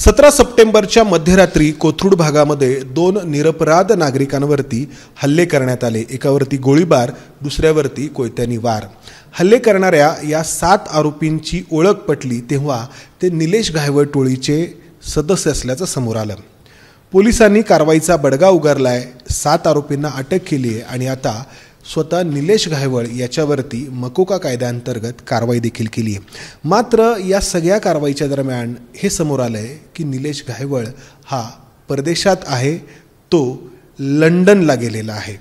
17 सप्टेंबरच्या मध्यरात्री कोथरूड भागामध्ये दोन निरपराध नागरिकांवरती हल्ले करण्यात आले। एकावरती गोळीबार, दुसऱ्यावरती कोयत्यानी वार। हल्ले करणाऱ्या या 7 आरोपींची ओळख पटली तेव्हा ते निलेश घायवळ टोळीचे सदस्य असल्याचं समोर आलं। पोलिसांनी कारवाईचा बडगा उगारलाय, 7 आरोपींना अटक केली आहे आणि आता स्वतः निलेश घायवळ याच्यावरती मकोका कायद्याअंतर्गत कारवाई देखील केली आहे। मात्र या सगळ्या कारवाईच्या दरम्यान हे समोर आलंय की निलेश घायवळ हा परदेशात आहे, तो लंडनला गेलेला आहे।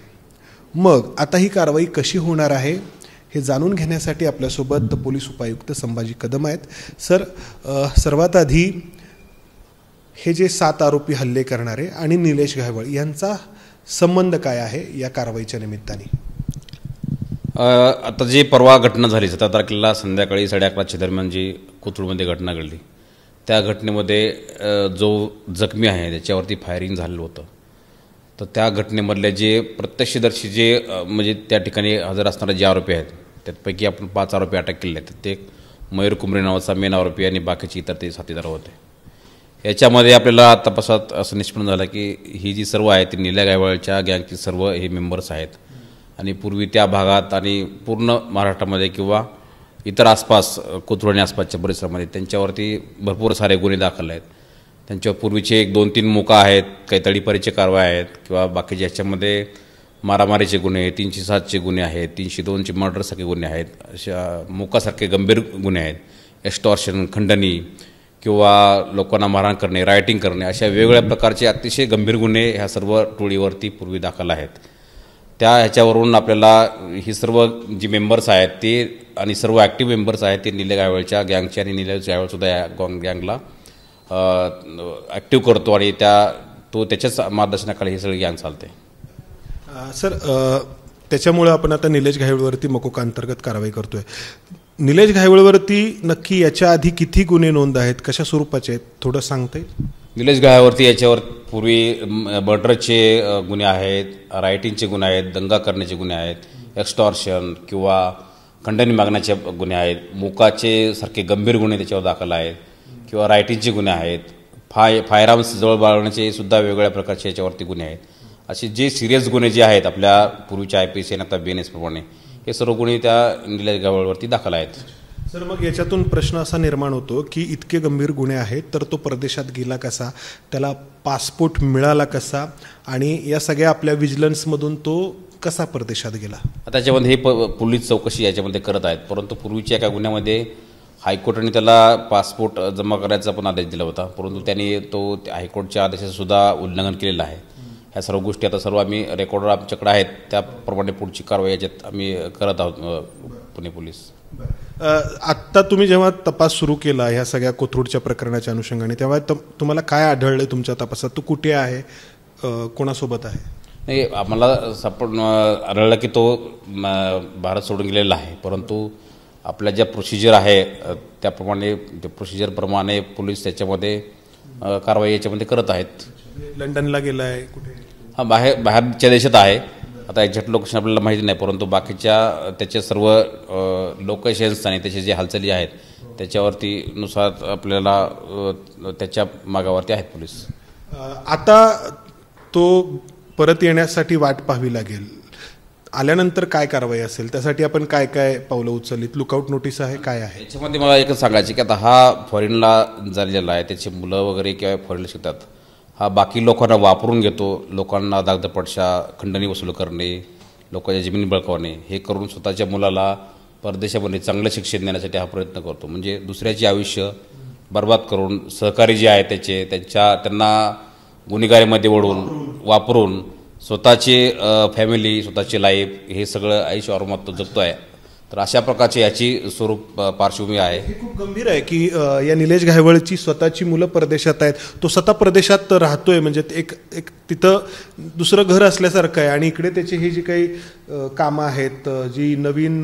मग आता ही कारवाई कशी होणार आहे हे जाणून घेण्यासाठी आपल्यासोबत पोलीस उपायुक्त संभाजी कदम आहेत। सर, सर्वात आधी हे जे 7 आरोपी हल्ले करणारे आणि निलेश घायवळ यांचा संबंध काय आहे या कारवाईच्या निमित्ताने? आता जे परवा घटना झाली 17 तारखेला संध्याकाळी 11:30च्या दरम्यान जी कोथरूडमध्ये घटना घडली, त्या घटनेमध्ये जो जखमी आहे त्याच्यावरती फायरिंग झालेलं होतं। तर त्या घटनेमधले जे प्रत्यक्षदर्शी जे म्हणजे त्या ठिकाणी हजर असणारे जे आरोपी आहेत त्यापैकी आपण 5 आरोपी अटक केले आहेत। ते मयूर कुंबरे नावाचा मेन आरोपी आणि बाकीचे इतर ते साथीदार होते। याच्यामध्ये आपल्याला तपासात असं निष्पन्न झालं की ही जी सर्व आहे ती निलेश घायवळच्या गँगची सर्व हे मेंबर्स आहेत आणि पूर्वी त्या भागात आणि पूर्ण महाराष्ट्रामध्ये किंवा इतर आसपास कोथरूड आणि आसपासच्या परिसरामध्ये त्यांच्यावरती भरपूर सारे गुन्हे दाखल आहेत। त्यांच्यावर पूर्वीचे 1-2-3 मोका आहेत, काही तडीपारीचे कारवाई आहेत किंवा बाकीचे याच्यामध्ये मारामारीचे गुन्हे, 307चे गुन्हे आहेत, 302चे मर्डरसारखे गुन्हे आहेत, अशा मोकासारखे गंभीर गुन्हे आहेत, एक्स्टॉर्शन, खंडणी किंवा लोकांना मारहाण करणे, रायटिंग करणे, अशा वेगवेगळ्या प्रकारचे अतिशय गंभीर गुन्हे ह्या सर्व टोळीवरती पूर्वी दाखल आहेत। त्या ह्याच्यावरून आपल्याला ही सर्व जी मेंबर्स आहेत ते आणि सर्व ॲक्टिव्ह मेंबर्स आहेत ते निलेश घायवळच्या गँगचे आणि निलेश घायवळसुद्धा या गँगला ॲक्टिव्ह करतो आणि तो त्याच्याच मार्गदर्शनाखाली ही सगळी गँग चालते। सर, त्याच्यामुळे आपण आता निलेश घायवळवरती मकोका अंतर्गत कारवाई करतोय। निलेश घायवळवरती नक्की याच्या आधी किती गुन्हे नोंद आहेत, कशा स्वरूपाचे आहेत, थोडं सांगता येईल? निलेश घायवळवरती याच्यावर पूर्वी मर्डरचे गुन्हे आहेत, रायटिंगचे गुन्हे आहेत, दंगा करण्याचे गुन्हे आहेत, एक्स्टॉर्शन किंवा खंडणी मागण्याचे गुन्हे आहेत, मोकाचे सारखे गंभीर गुन्हे त्याच्यावर दाखल आहेत किंवा रायटिंगचे गुन्हे आहेत, फायरआर्म्स जवळ बाळगण्याचे सुद्धा वेगवेगळ्या प्रकारचे याच्यावरती गुन्हे आहेत। असे जे सिरियस गुन्हे जे आहेत आपल्या पूर्वीच्या IPC आणि आता BNS प्रमाणे हे सर्व गुन्हे त्या निलेश घायवळवरती दाखल आहेत। सर, मग याच्यातून प्रश्न असा निर्माण होतो की इतके गंभीर गुन्हे आहेत तर तो परदेशात गेला कसा, त्याला पासपोर्ट मिळाला कसा आणि या सगळ्या आपल्या विजिलन्समधून तो कसा परदेशात गेला? आता याच्यामध्ये हे पोलीस चौकशी याच्यामध्ये करत आहेत, परंतु पूर्वीच्या एका गुन्ह्यामध्ये हायकोर्टाने त्याला पासपोर्ट जमा करायचा पण आदेश दिला होता, परंतु त्यांनी तो हायकोर्टच्या आदेशाचं सुद्धा उल्लंघन केलेलं आहे। ह्या सर्व गोष्टी आता सर्व आम्ही रेकॉर्डर आमच्याकडे आहेत, त्याप्रमाणे पुढची कारवाई याच्यात आम्ही करत आहोत पुणे पोलीस। आत्ता तुम्ही जेव्हा तपास सुरू केला ह्या सगळ्या कोथरूडच्या प्रकरणाच्या अनुषंगाने तेव्हा तुम्हाला काय आढळलं तुमच्या तपासात? तो कुठे आहे, कोणासोबत आहे? नाही, आम्हाला आढळलं की तो भारत सोडून गेलेला आहे, परंतु आपल्या ज्या प्रोसिजर आहे त्याप्रमाणे ते प्रोसिजरप्रमाणे पोलीस त्याच्यामध्ये कारवाई याच्यामध्ये करत आहेत। लंडनला गेला आहे कुठे? हां, बाहेरच्या देशात आहे। आता एक्झॅक्ट लोकेशन आपल्याला माहिती नाही, परंतु बाकीच्या त्याचे सर्व लोकेशन्स आणि त्याचे जे हालचाली आहेत त्याच्यावरती नुसार आपल्याला त्याच्या मागावरती आहेत पोलीस। आता तो परत येण्यासाठी वाट पाहावी लागेल, आल्यानंतर काय कारवाई असेल, त्यासाठी आपण काय काय पावलं उचललीत? लुकआउट नोटीस आहे, काय आहे याच्यामध्ये? मला एकच सांगायचं की आता हा फॉरेनला झालेला आहे, त्याचे मुलं वगैरे किंवा फॉरेनला शिकतात, हा बाकी लोकांना वापरून घेतो, लोकांना दागदपटशा, खंडणी वसूल करणे, लोकांच्या जमिनी बळकावणे हे करून स्वतःच्या मुलाला परदेशामध्ये चांगलं शिक्षण देण्यासाठी हा प्रयत्न करतो। म्हणजे दुसऱ्याचे आयुष्य बर्बाद करून सहकारी जे आहे त्यांना गुन्हेगारीमध्ये वापरून स्वतःची फॅमिली, स्वतःची लाईफ हे सगळं आयुष्य औरमात जगतो आहे। तर अशा प्रकारची याची स्वरूप पार्श्वभूमी आहे। हे खूप गंभीर आहे की या निलेश घायवळची स्वतःची मुलं परदेशात आहेत, तो स्वतः परदेशात राहतोय, म्हणजे एक तिथं दुसरं घर असल्यासारखं आहे आणि इकडे त्याची ही जी काही कामं आहेत, जी नवीन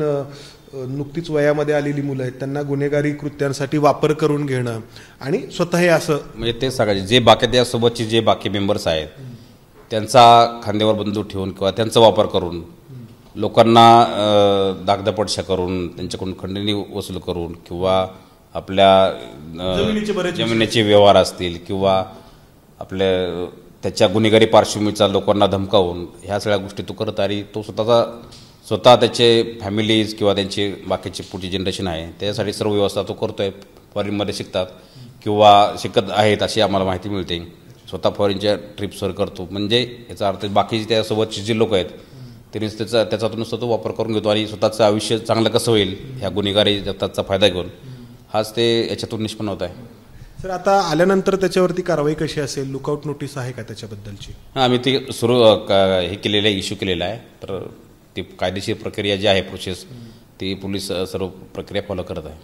नुकतीच वयामध्ये आलेली मुलं आहेत त्यांना गुन्हेगारी कृत्यांसाठी वापर करून घेणं आणि स्वतः हे असं, म्हणजे ते सगळे जे बाकी त्यासोबतचे जे बाकी मेंबर्स आहेत त्यांचा खांद्यावर बंदूक ठेवून किंवा त्यांचा वापर करून लोकांना दागदपटशा करून त्यांच्याकडून खंडणी वसूल करून किंवा आपल्या जमिनीचे व्यवहार असतील किंवा आपल्या त्याच्या गुन्हेगारी पार्श्वभूमीचा लोकांना धमकावून ह्या सगळ्या गोष्टी तो करत आणि तो स्वतः त्याचे फॅमिलीज किंवा त्यांची बाकीची पुढची जनरेशन आहे त्याच्यासाठी सर्व व्यवस्था तो करतोय. फॉरेनमध्ये शिकतात किंवा शिकत आहेत अशी आम्हाला माहिती मिळते. स्वतः फॉरेनच्या ट्रिप्सवर करतो म्हणजे याचा अर्थ बाकी त्यासोबतचे जे लोक आहेत त्यांनी त्याचा नुसता तो वापर करून घेतो आणि स्वतःचं आयुष्य चांगलं कसं होईल ह्या गुन्हेगारी जगताचा फायदा घेऊन हाच ते याच्यातून निष्पन्न होत आहे. सर आता आल्यानंतर त्याच्यावरती कारवाई कशी असेल? लुकआउट नोटीस आहे का त्याच्याबद्दलची? आम्ही ते हे केलेलं आहे, इश्यू केलेलं आहे. तर ती कायदेशीर प्रक्रिया जी आहे प्रोसेस ती पोलीस सर्व प्रक्रिया फॉलो करत आहे.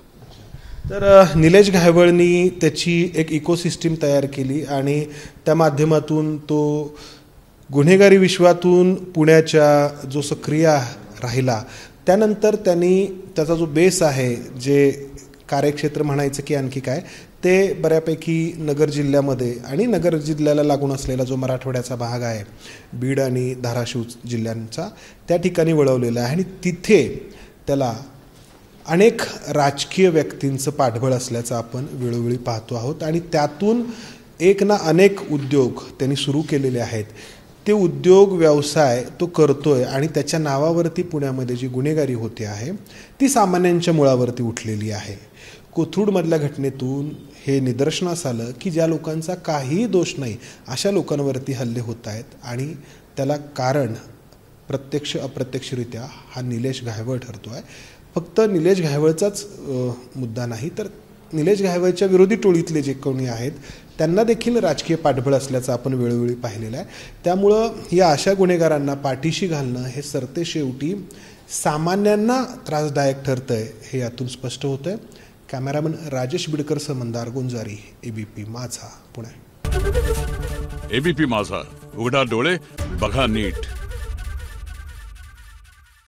तर निलेश घायवळनी त्याची एक इकोसिस्टीम तयार केली आणि त्या माध्यमातून तो गुन्हेगारी विश्वातून पुण्याच्या जो सक्रिय राहिला त्यानंतर त्यांनी त्याचा जो बेस आहे जे कार्यक्षेत्र म्हणायचं की आणखी काय ते बऱ्यापैकी नगर जिल्ह्यामध्ये आणि नगर जिल्ह्याला लागून असलेला जो मराठवाड्याचा भाग आहे बीड आणि धाराशिव जिल्ह्यांचा त्या ठिकाणी वळवलेला आहे आणि तिथे त्याला अनेक राजकीय व्यक्तींचं पाठबळ असल्याचं आपण वेळोवेळी पाहतो आहोत आणि त्यातून एक ना अनेक उद्योग त्यांनी सुरू केलेले आहेत. ते उद्योग व्यवसाय तो करतोय आणि त्याच्या नावावरती पुण्यामध्ये जी गुन्हेगारी होते आहे ती सामान्यांच्या मुळावरती उठलेली आहे. कोथरूडमधल्या घटनेतून हे निदर्शनास आलं की ज्या लोकांचा काहीही दोष नाही अशा लोकांवरती हल्ले होत आहेत आणि त्याला कारण प्रत्यक्ष अप्रत्यक्षरित्या हा निलेश घायवळ ठरतो आहे. फक्त निलेश घायवळचाच मुद्दा नाही तर निलेश घायवळच्या विरोधी टोळीतले जे कोणी आहेत त्यांना देखील राजकीय पाठबळ असल्याचं आपण वेळोवेळी पाहिलेलं आहे. त्यामुळं या अशा गुन्हेगारांना पाठीशी घालणं हे सरतेशेवटी सामान्यांना त्रासदायक ठरतं आहे हे यातून स्पष्ट होतं आहे. कॅमेरामन राजेश बिडकरसह मंदार गुंजारी, एबीपी माझा, पुणे. एबीपी माझा, उघडा डोळे बघा नीट.